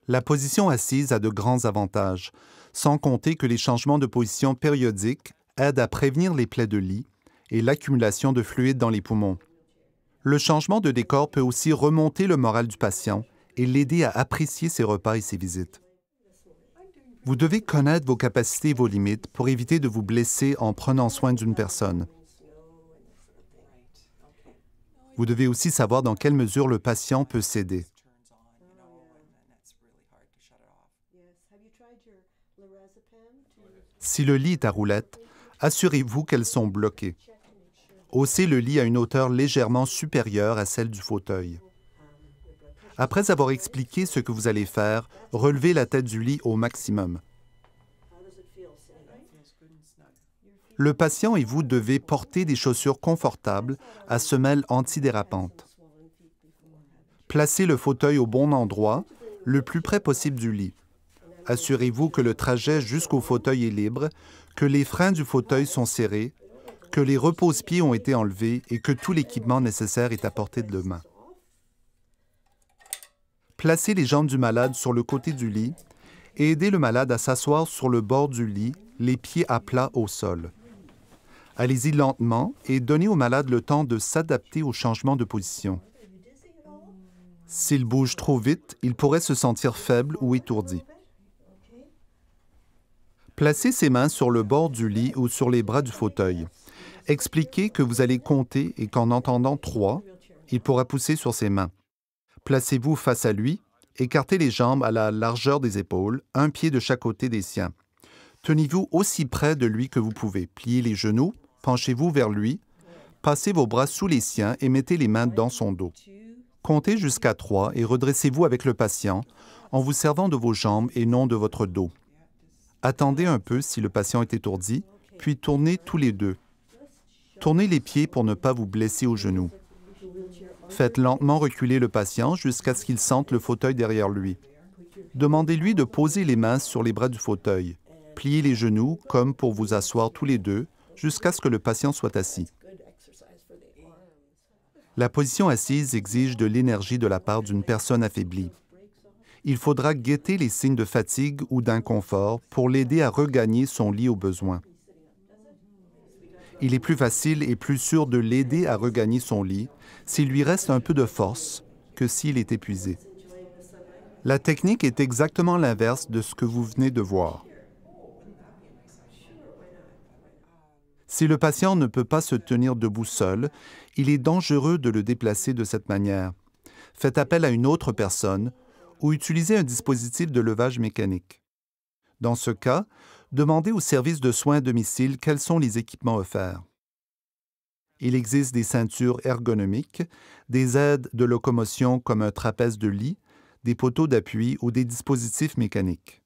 La position assise a de grands avantages, sans compter que les changements de position périodiques aident à prévenir les plaies de lit et l'accumulation de fluide dans les poumons. Le changement de décor peut aussi remonter le moral du patient et l'aider à apprécier ses repas et ses visites. Vous devez connaître vos capacités et vos limites pour éviter de vous blesser en prenant soin d'une personne. Vous devez aussi savoir dans quelle mesure le patient peut céder. Si le lit est à roulettes, assurez-vous qu'elles sont bloquées. Haussez le lit à une hauteur légèrement supérieure à celle du fauteuil. Après avoir expliqué ce que vous allez faire, relevez la tête du lit au maximum. Le patient et vous devez porter des chaussures confortables à semelles antidérapantes. Placez le fauteuil au bon endroit, le plus près possible du lit. Assurez-vous que le trajet jusqu'au fauteuil est libre, que les freins du fauteuil sont serrés, que les repose-pieds ont été enlevés et que tout l'équipement nécessaire est à portée de main. Placez les jambes du malade sur le côté du lit et aidez le malade à s'asseoir sur le bord du lit, les pieds à plat au sol. Allez-y lentement et donnez au malade le temps de s'adapter au changement de position. S'il bouge trop vite, il pourrait se sentir faible ou étourdi. Placez ses mains sur le bord du lit ou sur les bras du fauteuil. Expliquez que vous allez compter et qu'en entendant 3, il pourra pousser sur ses mains. Placez-vous face à lui, écartez les jambes à la largeur des épaules, un pied de chaque côté des siens. Tenez-vous aussi près de lui que vous pouvez. Pliez les genoux, penchez-vous vers lui, passez vos bras sous les siens et mettez les mains dans son dos. Comptez jusqu'à 3 et redressez-vous avec le patient en vous servant de vos jambes et non de votre dos. Attendez un peu si le patient est étourdi, puis tournez tous les deux. Tournez les pieds pour ne pas vous blesser aux genoux. Faites lentement reculer le patient jusqu'à ce qu'il sente le fauteuil derrière lui. Demandez-lui de poser les mains sur les bras du fauteuil. Pliez les genoux comme pour vous asseoir tous les deux jusqu'à ce que le patient soit assis. La position assise exige de l'énergie de la part d'une personne affaiblie. Il faudra guetter les signes de fatigue ou d'inconfort pour l'aider à regagner son lit au besoin. Il est plus facile et plus sûr de l'aider à regagner son lit s'il lui reste un peu de force que s'il est épuisé. La technique est exactement l'inverse de ce que vous venez de voir. Si le patient ne peut pas se tenir debout seul, il est dangereux de le déplacer de cette manière. Faites appel à une autre personne ou utilisez un dispositif de levage mécanique. Dans ce cas, demandez au service de soins à domicile quels sont les équipements offerts. Il existe des ceintures ergonomiques, des aides de locomotion comme un trapèze de lit, des poteaux d'appui ou des dispositifs mécaniques.